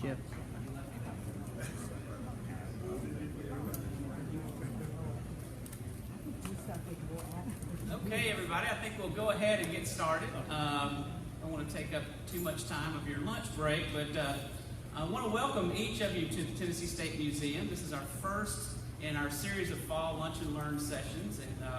Jeff. Okay, everybody, I think we'll go ahead and get started. I don't want to take up too much time of your lunch break, but I want to welcome each of you to the Tennessee State Museum. This is our first in our series of fall lunch and learn sessions, and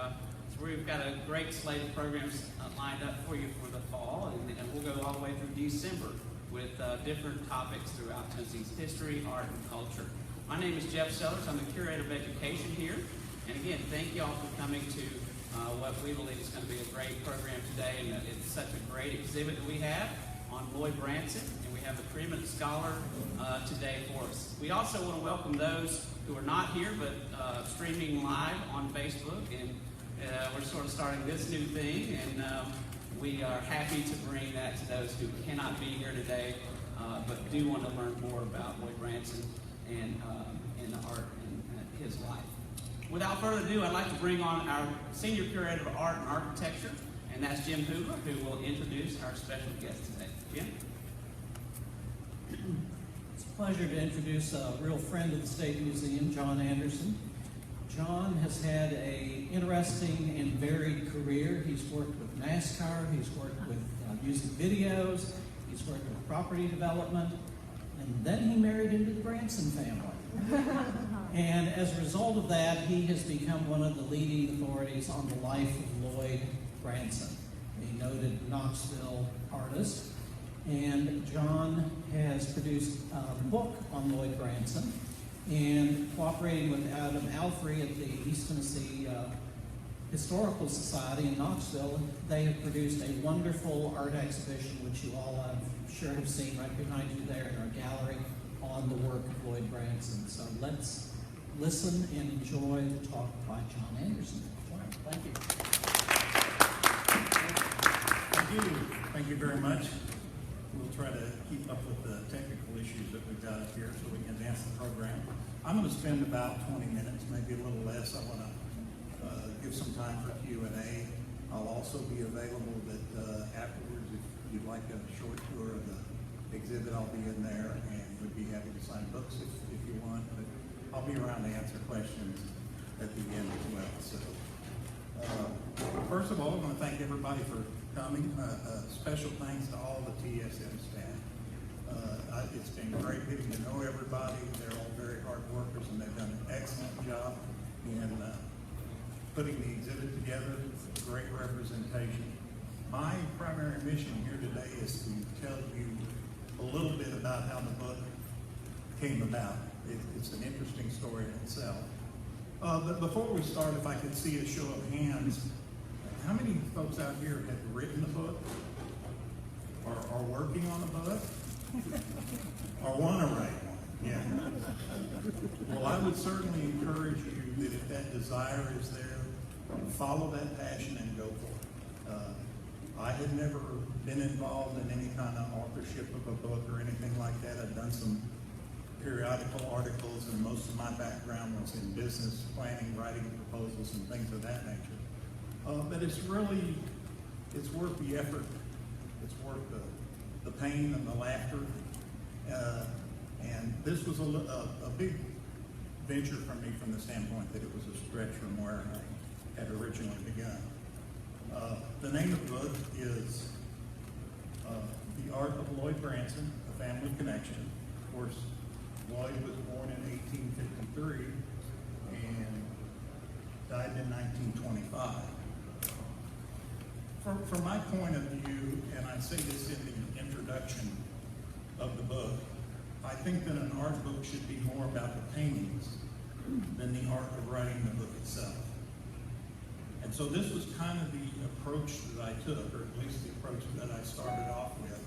so we've got a great slate of programs lined up for you for the fall, and we'll go all the way through December with different topics throughout Tennessee's history, art, and culture. My name is Jeff Sellers. I'm the Curator of Education here, and again, thank you all for coming to what we believe is going to be a great program today, and it's such a great exhibit that we have on Lloyd Branson, and we have a preeminent scholar today for us. We also want to welcome those who are not here but streaming live on Facebook, and we're sort of starting this new thing, and we are happy to bring that to those who cannot be here today but do want to learn more about Lloyd Branson and the art and his life. Without further ado, I'd like to bring on our Senior Curator of Art and Architecture, and that's Jim Hoover, who will introduce our special guest today. Jim? It's a pleasure to introduce a real friend of the State Museum, John Anderson. John has had an interesting and varied career. He's worked with NASCAR, he's worked with music videos, he's worked with property development, and then he married into the Branson family. And as a result of that, he has become one of the leading authorities on the life of Lloyd Branson, a noted Knoxville artist. And John has produced a book on Lloyd Branson, and cooperating with Adam Alfrey at the East Tennessee Historical Society in Knoxville, they have produced a wonderful art exhibition, which you all have seen right behind you there in our gallery, on the work of Lloyd Branson. So let's listen and enjoy the talk by John Anderson. Thank you. Thank you. Thank you very much. We'll try to keep up with the technical issues that we've got up here so we can advance the program. I'm going to spend about 20 minutes, maybe a little less. I want to give some time for Q&A. I'll also be available afterwards if you'd like a short tour of the exhibit. I'll be in there, and would be happy to sign books if you want. But I'll be around to answer questions at the end as well. So, first of all, I want to thank everybody for coming. Special thanks to all the TSM staff. It's been great getting to know everybody. They're all very hard workers, and they've done an excellent job in putting the exhibit together. Great representation. My primary mission here today is to tell you a little bit about how the book came about. It's an interesting story in itself. But before we start, if I could see a show of hands, how many folks out here have written a book, or are working on a book, or want to write one? Yeah. Well, I would certainly encourage you that if that desire is there, follow that passion and go for it. I had never been involved in any kind of authorship of a book or anything like that. I've done some periodical articles, and most of my background was in business planning, writing proposals, and things of that nature. But it's worth the effort. It's worth the pain and the laughter. And this was a big venture for me from the standpoint that it was a stretch from where I had originally begun. The name of the book is The Art of Lloyd Branson, A Family Connection. Of course, Lloyd was born in 1853 and died in 1925. From my point of view, and I say this in the introduction of the book, I think that an art book should be more about the paintings than the art of writing the book itself. And so this was kind of the approach that I took, or at least the approach that I started off with.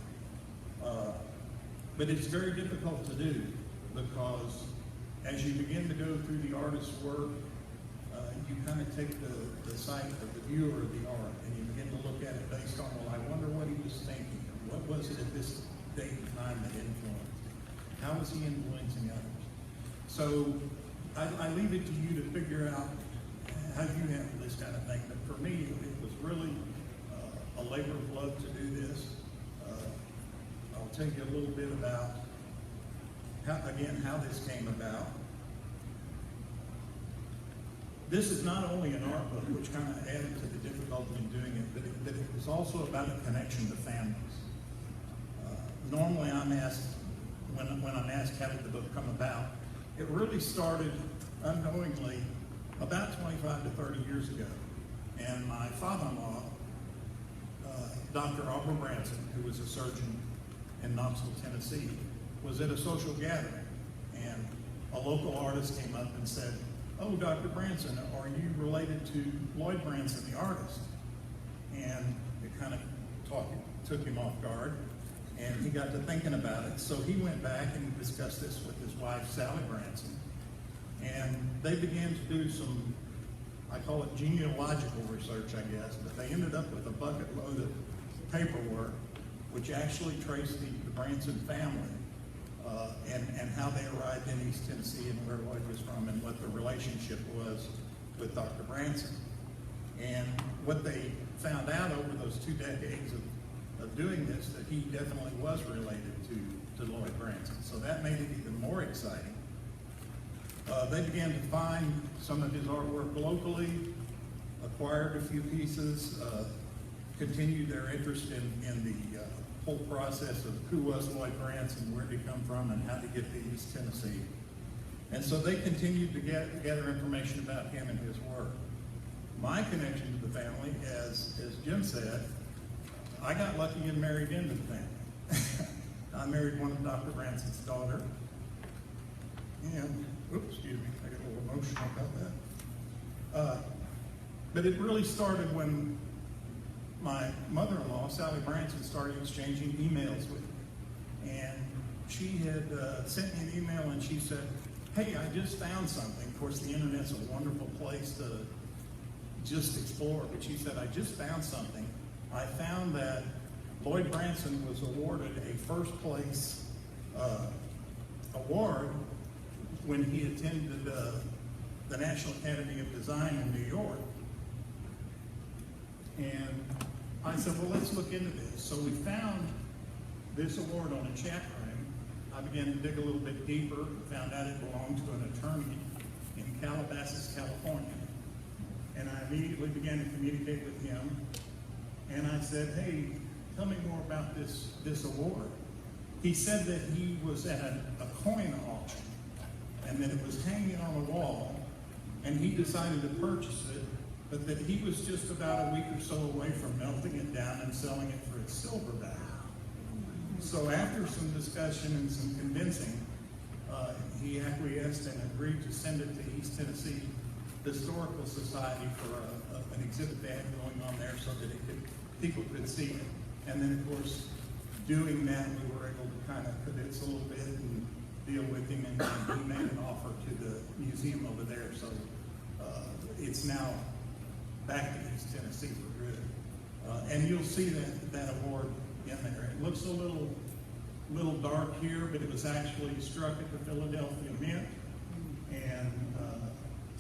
But it's very difficult to do, because as you begin to go through the artist's work, you kind of take the sight of the viewer of the art, and you begin to look at it based on, well, I wonder what he was thinking. What was it at this date and time that influenced? How was he influencing others? So I leave it to you to figure out how you handle this kind of thing. But for me, it was really a labor of love to do this. I'll tell you a little bit about how this came about. This is not only an art book, which kind of added to the difficulty in doing it, but it was also about a connection to families. Normally I'm asked, when I'm asked how did the book come about, it really started unknowingly about 25 to 30 years ago. And my father-in-law, Dr. Art of Lloyd Branson, who was a surgeon in Knoxville, Tennessee, was at a social gathering. And a local artist came up and said, "Oh, Dr. Branson, are you related to Lloyd Branson, the artist?" And it kind of took him off guard. And he got to thinking about it. So he went back and discussed this with his wife, Sally Branson. And they began to do some, I call it genealogical research, I guess, but they ended up with a bucket load of paperwork, which actually traced the Branson family and how they arrived in East Tennessee and where Lloyd was from and what the relationship was with Dr. Branson. And what they found out over those 2 decades of doing this, that he definitely was related to Lloyd Branson. So that made it even more exciting. They began to find some of his artwork locally, acquired a few pieces, continued their interest in the whole process of who was Lloyd Branson, where did he come from, and how to get to East Tennessee. And so they continued to gather information about him and his work. My connection to the family, as Jim said, I got lucky and married into the family. I married one of Dr. Branson's daughter. And, oops, excuse me, I get a little emotional about that. But it really started when my mother-in-law, Sally Branson, started exchanging emails with me. And she had sent me an email and she said, "Hey, I just found something." Of course, the internet's a wonderful place to just explore. But she said, "I just found something. I found that Lloyd Branson was awarded a first place award when he attended the National Academy of Design in New York." And I said, "Well, let's look into this." So we found this award on a chat room. I began to dig a little bit deeper, found out it belonged to an attorney in Calabasas, California. And I immediately began to communicate with him. And I said, "Hey, tell me more about this award." He said that he was at a coin auction and that it was hanging on a wall, and he decided to purchase it, but that he was just about a week or so away from melting it down and selling it for its silver value. So after some discussion and some convincing, he acquiesced and agreed to send it to East Tennessee Historical Society for an exhibit they had going on there so that people could see it. And then, of course, doing that, we were able to kind of convince a little bit and deal with him, and he made an offer to the museum over there. So it's now back to East Tennessee for good. And you'll see that award in there. It looks a little dark here, but it was actually struck at the Philadelphia Mint, and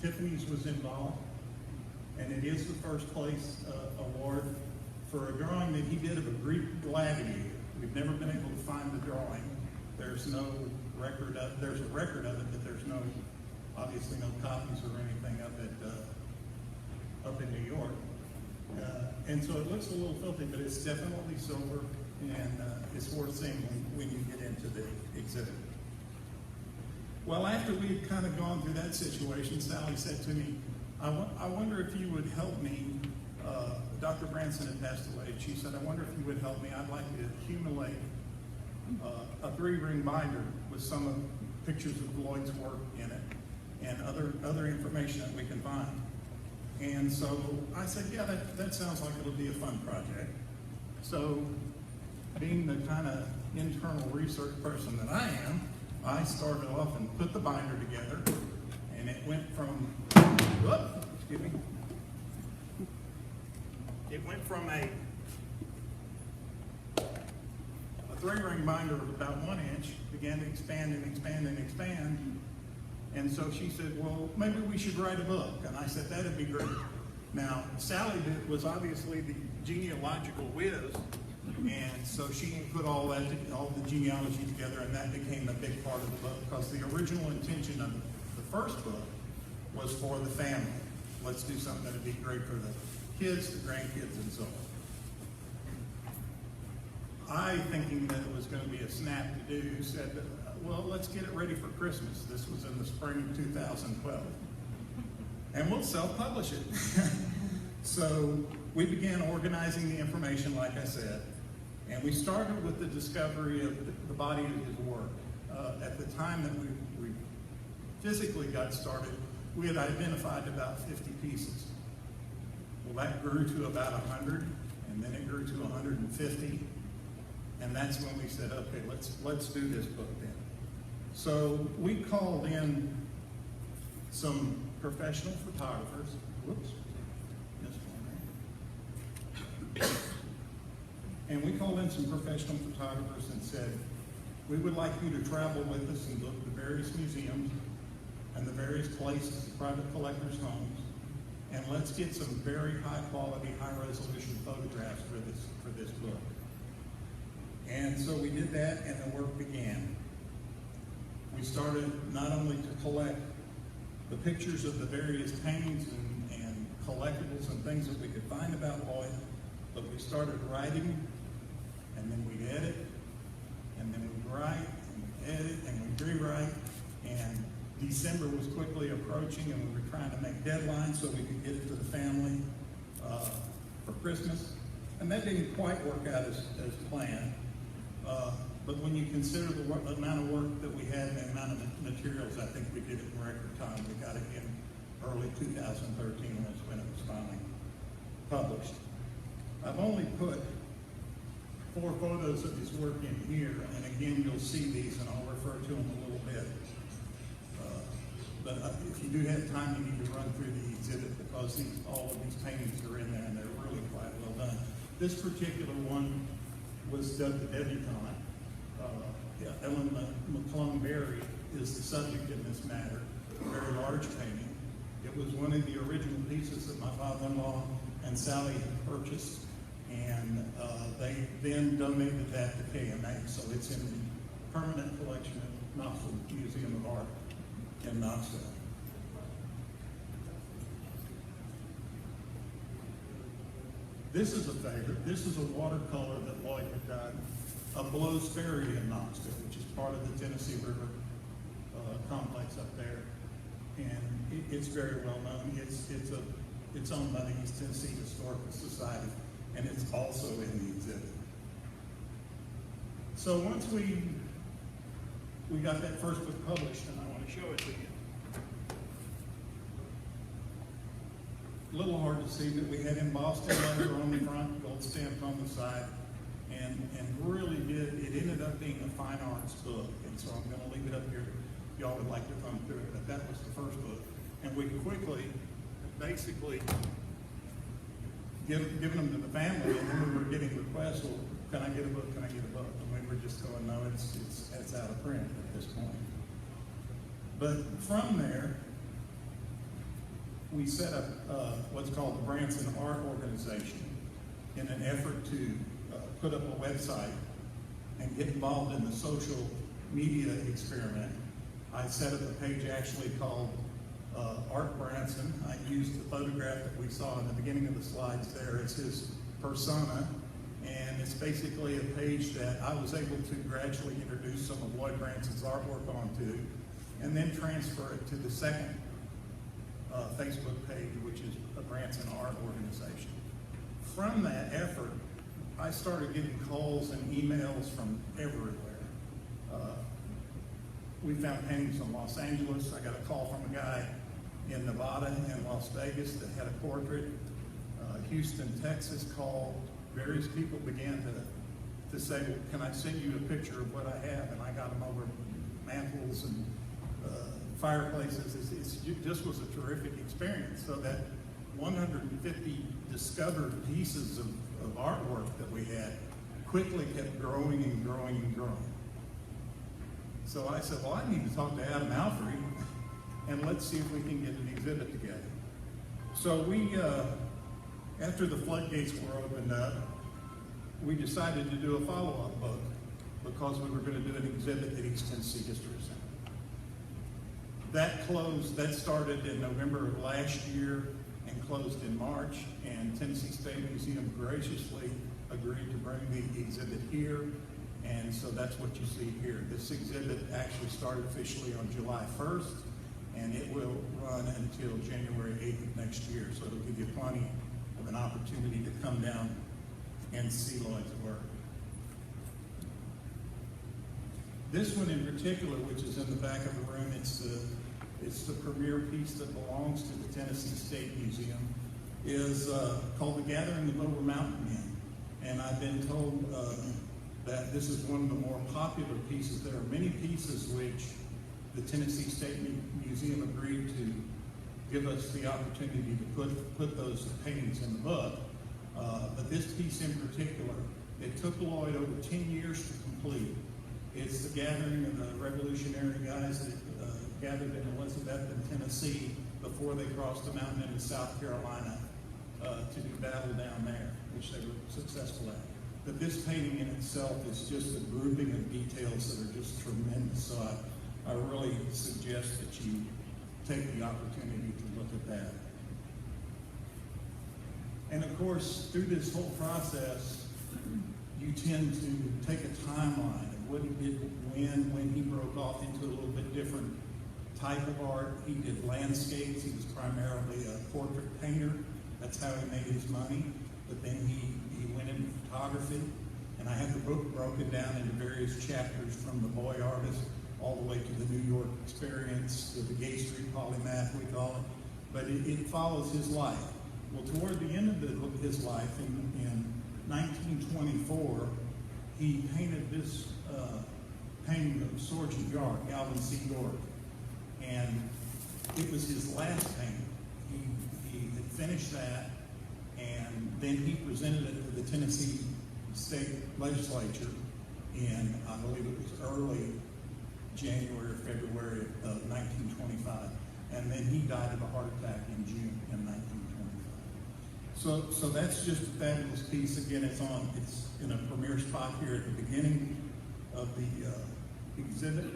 Tiffany's was involved. And it is the first place award for a drawing that he did of a Greek gladiator. We've never been able to find the drawing. There's no record of, there's a record of it, but there's obviously no copies or anything of it up in New York. And so it looks a little filthy, but it's definitely silver, and it's worth seeing when you get into the exhibit. Well, after we had kind of gone through that situation, Sally said to me, I wonder if you would help me. Dr. Branson had passed away. She said, "I wonder if you would help me. I'd like to accumulate a 3-ring binder with some of pictures of Lloyd's work in it and other information that we can find." And so I said, "Yeah, that sounds like it'll be a fun project." So being the kind of internal research person that I am, I started off and put the binder together, and it went from, excuse me, it went from a 3-ring binder of about 1 inch, began to expand and expand and expand. And so she said, "Well, maybe we should write a book." And I said, "That'd be great." Now, Sally was obviously the genealogical whiz, And so she put all the genealogy together, and that became a big part of the book, because the original intention of the first book was for the family. Let's do something that would be great for the kids, the grandkids, and so on. I, thinking that it was going to be a snap to do, said, well, let's get it ready for Christmas. This was in the spring of 2012. And we'll self-publish it. So we began organizing the information, like I said, and we started with the discovery of the body of his work. At the time that we physically got started, we had identified about 50 pieces. Well, that grew to about 100, and then it grew to 150, and that's when we said, okay, let's do this book then. So we called in some professional photographers. Whoops. And we called in some professional photographers and said, we would like you to travel with us and look at the various museums and the various places, private collectors' homes, and let's get some very high quality, high resolution photographs for this book. And so we did that, and the work began. We started not only to collect the pictures of the various paintings and collectibles and things that we could find about Lloyd, but we started writing, and then we'd edit, and then we'd write, and we'd edit, and we'd rewrite, and December was quickly approaching, and we were trying to make deadlines so we could get it to the family for Christmas, and that didn't quite work out as planned. But when you consider the amount of work that we had and the amount of materials, I think we did it in record time. We got it in early 2013 was when it was finally published. I've only put 4 photos of his work in here, and again, you'll see these, and I'll refer to them a little bit. But if you do have time, you need to run through the exhibit, because all of these paintings are in there, and they're really quite well done. This particular one was dubbed the debutante. Ellen McClung Berry is the subject in this matter, a very large painting. It was one of the original pieces that my father-in-law and Sally had purchased, and they then donated that to KMA, so it's in the permanent collection of Knoxville Museum of Art in Knoxville. This is a favorite. This is a watercolor that Lloyd had done of Blow's Ferry in Knoxville, which is part of the Tennessee River complex up there, and it's very well known. It's owned by the East Tennessee Historical Society, and it's also in the exhibit. So once we got that first book published, and I want to show it to you. A little hard to see, but we had embossed letter on the front, gold stamped on the side, and really it ended up being a fine arts book. And so I'm going to leave it up here if y'all would like to thumb through it. But that was the first book. And we quickly, basically, given them to the family, and then we were getting requests, well, can I get a book, can I get a book? And we were just going, no, it's out of print at this point. But from there, we set up what's called the Branson Art Organization in an effort to put up a website and get involved in the social media experiment. I set up a page actually called Art Branson. I used the photograph that we saw in the beginning of the slides there as his persona, and it's basically a page that I was able to gradually introduce some of Lloyd Branson's artwork onto, and then transfer it to the second Facebook page, which is a Branson Art Organization. From that effort, I started getting calls and emails from everywhere. We found paintings in Los Angeles. I got a call from a guy in Nevada and Las Vegas that had a portrait. Houston, Texas called. Various people began to say, well, can I send you a picture of what I have? And I got them over mantles and fireplaces. It just was a terrific experience. So that 150 discovered pieces of artwork that we had quickly kept growing and growing and growing. So I said, well, I need to talk to Adam Alfrey, and let's see if we can get an exhibit together. So we, after the floodgates were opened up, we decided to do a follow-up book because we were going to do an exhibit at East Tennessee History Center. That started in November of last year and closed in March, and Tennessee State Museum graciously agreed to bring the exhibit here, and so that's what you see here. This exhibit actually started officially on July 1st, and it will run until January 8th of next year, so it'll give you plenty of an opportunity to come down and see Lloyd's work. This one in particular, which is in the back of the room, it's the premier piece that belongs to the Tennessee State Museum, is called The Gathering of Lower Mountain Men. And I've been told that this is one of the more popular pieces. There are many pieces which the Tennessee State Museum agreed to give us the opportunity to put those paintings in the book. But this piece in particular, it took Lloyd over 10 years to complete. It's the gathering of the revolutionary guys that gathered in Elizabethton, Tennessee, before they crossed the mountain into South Carolina to do battle down there, which they were successful at. But this painting in itself is just a grouping of details that are just tremendous. So I really suggest that you take the opportunity to look at that. And of course, through this whole process, you tend to take a timeline of what he did when he broke off into a little bit different type of art. He did landscapes. He was primarily a portrait painter. That's how he made his money. But then he went into photography. And I have the book broken down into various chapters, from the boy artist all the way to the New York experience, to the Gay Street polymath, we call it. But it follows his life. Well, toward the end of his life, in 1924, he painted this painting of Sergeant York, Alvin C. York. And it was his last painting. He had finished that, and then he presented it to the Tennessee State Legislature in, I believe it was early January or February of 1925. And then he died of a heart attack in June in 1925. So that's just a fabulous piece. Again, it's in a premier spot here at the beginning of the exhibit,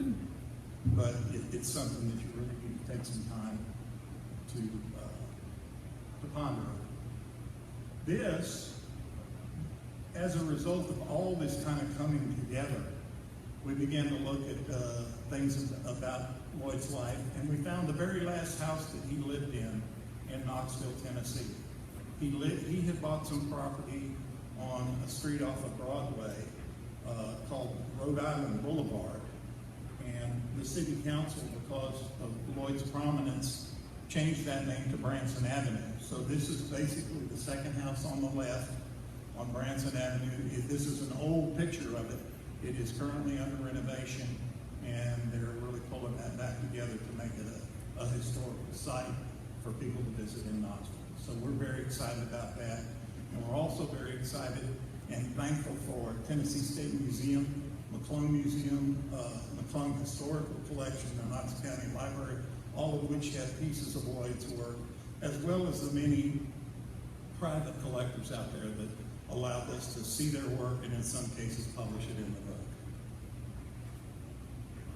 but it's something that you really need to take some time to ponder over. This, as a result of all this kind of coming together, we began to look at things about Lloyd's life, and we found the very last house that he lived in Knoxville, Tennessee. He had bought some property on a street off of Broadway called Rhode Island Boulevard, and the city council, because of Lloyd's prominence, changed that name to Branson Avenue. So this is basically the second house on the left on Branson Avenue. This is an old picture of it. It is currently under renovation, and they're really pulling that back together to make it a historical site for people to visit in Knoxville. So we're very excited about that. And we're also very excited and thankful for Tennessee State Museum, McClung Museum, McClung Historical Collection, the Knox County Library, all of which have pieces of Lloyd's work, as well as the many private collectors out there that allowed us to see their work and in some cases publish it in the book.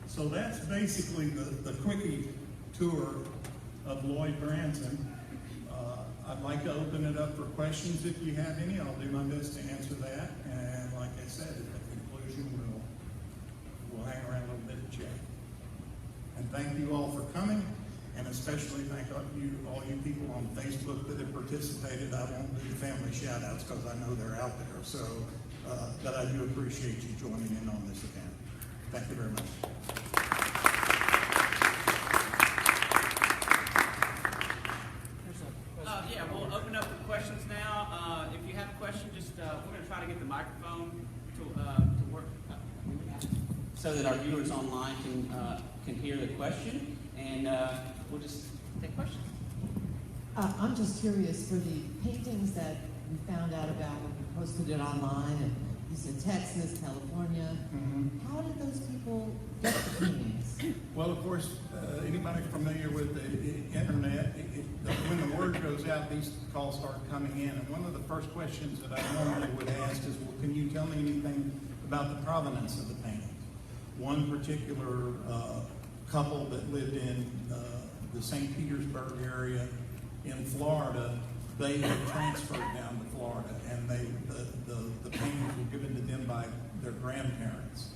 So that's basically the quickie tour of Lloyd Branson. I'd like to open it up for questions if you have any. I'll do my best to answer that. And like I said, at the conclusion, we'll hang around a little bit and chat. And thank you all for coming, and especially thank all you people on Facebook that have participated. I won't do the family shout outs because I know they're out there. So, but I do appreciate you joining in on this event. Thank you very much. Yeah, we'll open up for questions now. If you have a question, just we're going to try to get the microphone to work so that our viewers online can hear the question, and we'll just take questions. I'm just curious, for the paintings that we found out about when we posted it online, and you said Texas, California. How did those people get the paintings? Well, of course, anybody familiar with the internet, when the word goes out, these calls start coming in. And one of the first questions that I normally would ask is, well, can you tell me anything about the provenance of the paintings? One particular couple that lived in the St. Petersburg area in Florida, they had transferred down to Florida, and the paintings were given to them by their grandparents.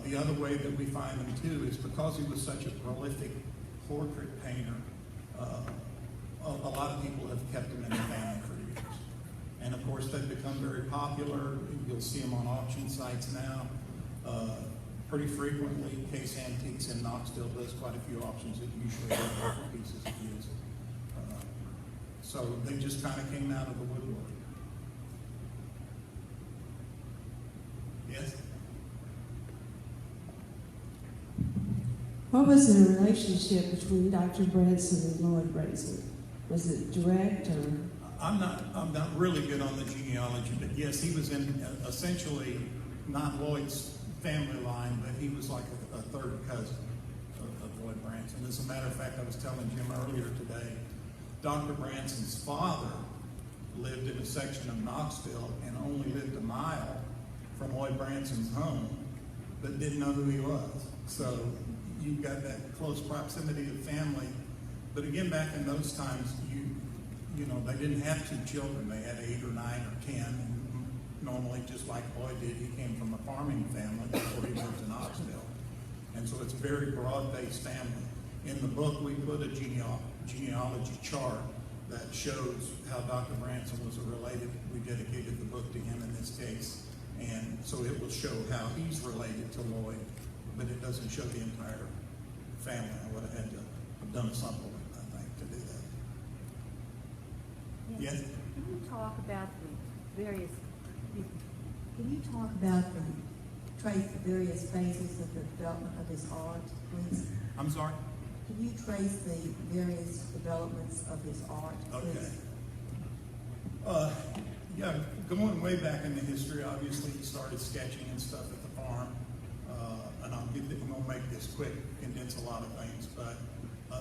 The other way that we find them too is because he was such a prolific portrait painter, a lot of people have kept him in the family for years. And of course they've become very popular. You'll see them on auction sites now. Pretty frequently, Case Antiques in Knoxville does quite a few auctions that usually have different pieces of his. So they just kind of came out of the woodwork. Yes? What was the relationship between Dr. Branson and Lloyd Branson? Was it direct or? I'm not really good on the genealogy, but yes, he was in essentially not Lloyd's family line, but he was like a third cousin of Lloyd Branson. As a matter of fact, I was telling Jim earlier today, Dr. Branson's father lived in a section of Knoxville and only lived a mile from Lloyd Branson's home, but didn't know who he was. So you've got that close proximity of family. But again, back in those times, you know, they didn't have 2 children. They had 8 or 9 or 10. And normally, just like Lloyd did, he came from a farming family before he moved to Knoxville. And so it's a very broad-based family. In the book, we put a genealogy chart that shows how Dr. Branson was related. We dedicated the book to him in this case. And so it will show how he's related to Lloyd, but it doesn't show the entire family. I would have had to have done a supplement, I think, to do that. Yes? Can you talk about the various? Can you talk about trace the various phases of the development of his art, please? I'm sorry? Can you trace the various developments of his art, please? Okay. Yeah, going way back in the history, obviously he started sketching and stuff at the farm. And I'm going to make this quick, condense a lot of things, but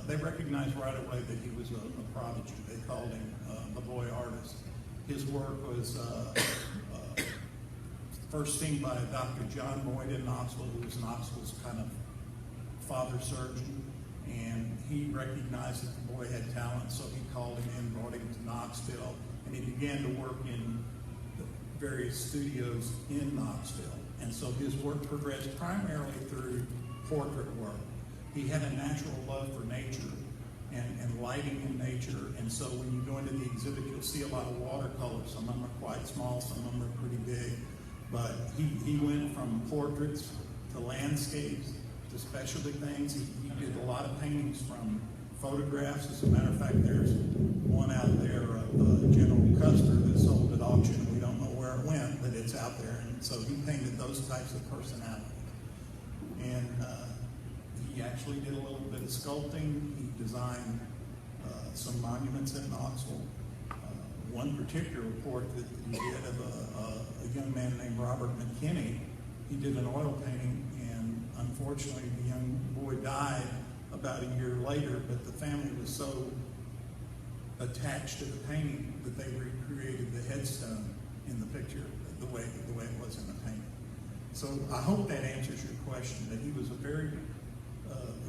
they recognized right away that he was a prodigy. They called him the boy artist. His work was first seen by Dr. John Boyd in Knoxville, who was Knoxville's kind of father surgeon. And he recognized that the boy had talent, so he called him in, brought him to Knoxville, and he began to work in the various studios in Knoxville. And so his work progressed primarily through portrait work. He had a natural love for nature and lighting in nature. And so when you go into the exhibit, you'll see a lot of watercolors. Some of them are quite small, some of them are pretty big. But he went from portraits to landscapes to specialty things. He did a lot of paintings from photographs. As a matter of fact, there's one out there of General Custer that sold at auction. We don't know where it went, but it's out there. And so he painted those types of personalities. And he actually did a little bit of sculpting. He designed some monuments in Knoxville. One particular portrait that he did of a young man named Robert McKinney, he did an oil painting, and unfortunately the young boy died about a year later, but the family was so attached to the painting that they recreated the headstone in the picture the way it was in the painting. So I hope that answers your question, that he was a very,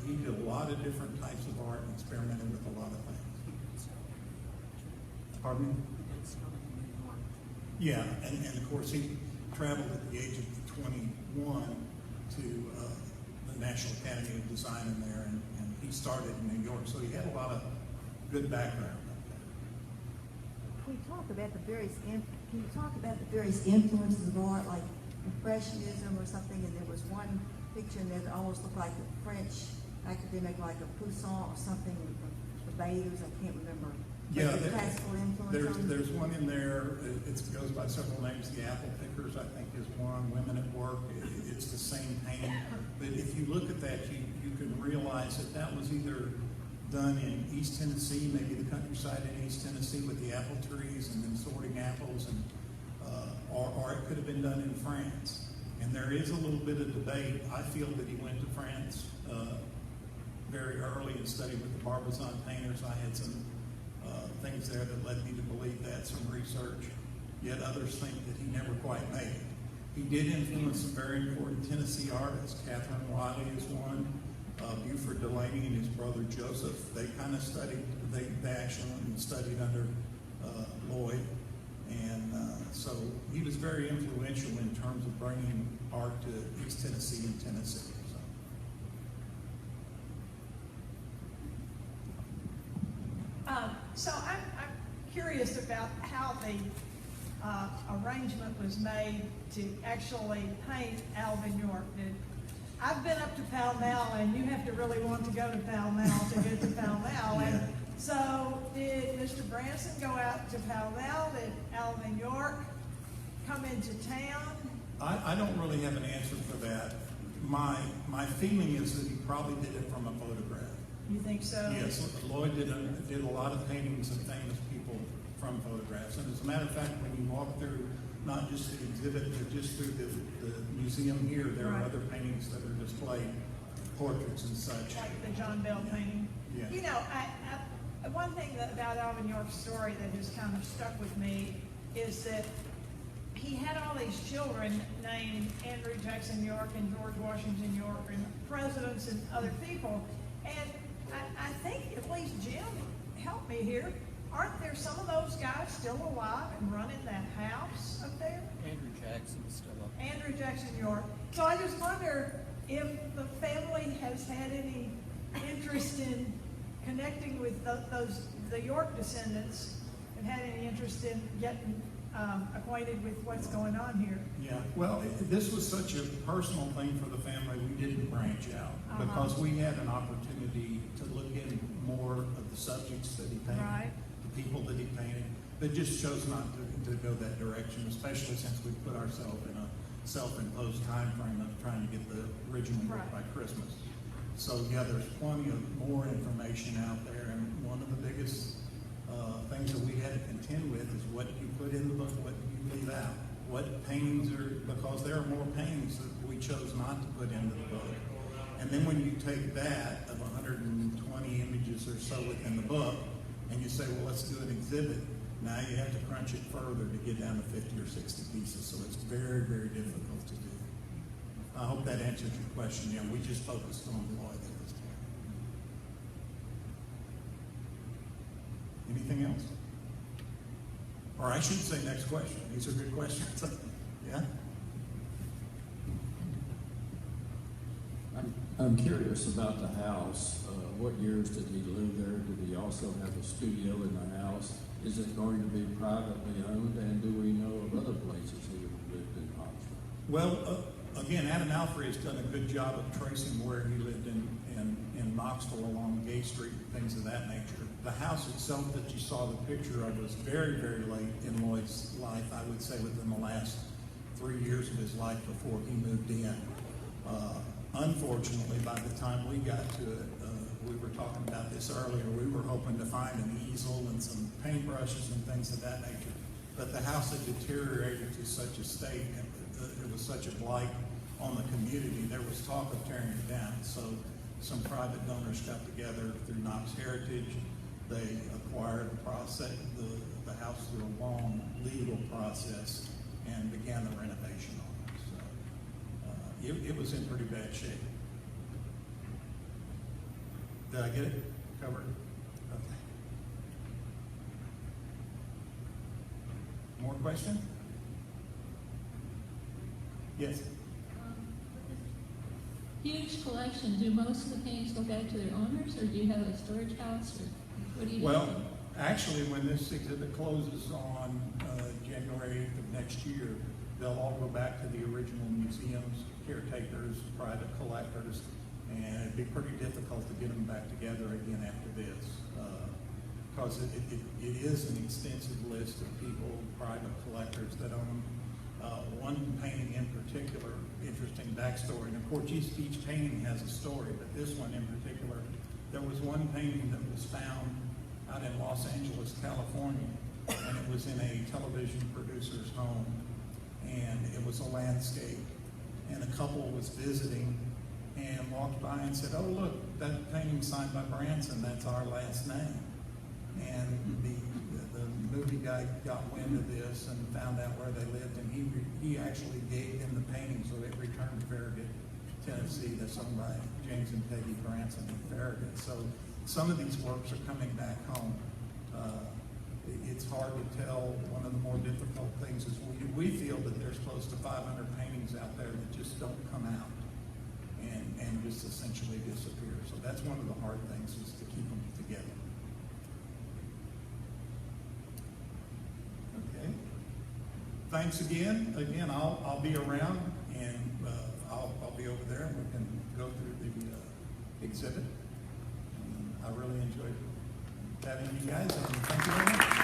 he did a lot of different types of art and experimented with a lot of things. Pardon me? Yeah, and of course he traveled at the age of 21 to the National Academy of Design in there, and he started in New York, so he had a lot of good background up there. Can you talk about the various? Can you talk about the Various influences of art, like Impressionism or something, and there was one picture that almost looked like a French academic, like a Poussin or something, the Bathers, I can't remember. Yeah, classical influence on there's one in there. It goes by several names. The Apple Pickers, I think, is one. Women at Work. It's the same painting. But if you look at that, you can realize that was either done in East Tennessee, maybe the countryside in East Tennessee with the apple trees and then sorting apples. And or it could have been done in France. And there is a little bit of debate. I feel that he went to France very early and studied with the Barbizon painters. I had some things there that led me to believe that, some research. Yet others think that he never quite made it. He did influence some very important Tennessee artists. Catherine Wiley is one. Buford Delaney and his brother Joseph. They kind of studied, they actually went and studied under Lloyd. And so he was very influential in terms of bringing art to East Tennessee and Tennessee. So I'm curious about how the arrangement was made to actually paint Alvin York. I've been up to Pall Mall, and you have to really want to go to Pall Mall to get to Pall Mall. And so did Mr. Branson go out to Pall Mall? Did Alvin York come into town? I don't really have an answer for that. My feeling is that he probably did it from a photograph. You think so? Yes, Lloyd did a lot of paintings of famous people from photographs. And as a matter of fact, when you walk through, not just the exhibit, but just through the museum here, there are other paintings that are displayed, portraits and such. Like the John Bell painting? Yeah. You know, one thing about Alvin York's story that has kind of stuck with me is that he had all these children named Andrew Jackson York and George Washington York and presidents and other people. And I think, at least Jim, help me here, aren't there some of those guys still alive and running that house up there? Andrew Jackson is still up. Andrew Jackson York. So I just wonder if the family has had any interest in connecting with the York descendants, and had any interest in getting acquainted with what's going on here. Yeah, well, this was such a personal thing for the family, we didn't branch out because we had an opportunity to look in more of the subjects that he painted, the people that he painted, but just chose not to go that direction, especially since we put ourselves in a self-imposed time frame of trying to get the original book by Christmas. So yeah, there's plenty of more information out there, and one of the biggest things that we had to contend with is what you put in the book, what you leave out. What paintings are, because there are more paintings that we chose not to put into the book. And then when you take that of 120 images or so within the book, and you say, well, let's do an exhibit, now you have to crunch it further to get down to 50 or 60 pieces. So it's very, very difficult to do. I hope that answers your question. Yeah, we just focused on Lloyd at this time. Anything else? Or I should say next question. These are good questions. Yeah? I'm curious about the house. What years did he live there? Did he also have a studio in the house? Is it going to be privately owned? And do we know of other places he lived in Knoxville? Well, again, Adam Alfrey has done a good job of tracing where he lived in Knoxville along Gay Street and things of that nature. The house itself that you saw the picture of was very, very late in Lloyd's life. I would say within the last 3 years of his life before he moved in. Unfortunately, by the time we got to it, we were talking about this earlier, we were hoping to find an easel and some paintbrushes and things of that nature. But the house had deteriorated to such a state, and it was such a blight on the community, there was talk of tearing it down. So some private donors got together through Knox Heritage. They acquired the house through a long legal process and began the renovation on it. So it was in pretty bad shape. Did I get it covered? Okay. More questions? Yes. Huge collection. Do most of the paintings go back to their owners, or do you have a storage house, or what do you do? Well, actually, when this exhibit closes on January 8th of next year, they'll all go back to the original museums, caretakers, private collectors, and it'd be pretty difficult to get them back together again after this, because it is an extensive list of people, private collectors that own them. One painting in particular, interesting backstory, and of course each painting has a story, but this one in particular, there was one painting that was found out in Los Angeles, California, and it was in a television producer's home, and it was a landscape, and a couple was visiting and walked by and said, "Oh, look, that painting signed by Branson, that's our last name." And the movie guy got wind of this and found out where they lived, and he actually gave them the painting, so it returned to Farragut, Tennessee. That's owned by James and Peggy Branson in Farragut. So some of these works are coming back home. It's hard to tell. One of the more difficult things is we feel that there's close to 500 paintings out there that just don't come out and just essentially disappear. So that's one of the hard things, is to keep them together. Okay. Thanks again. Again, I'll be around, and I'll be over there, and we can go through the exhibit. I really enjoyed having you guys, and thank you very much.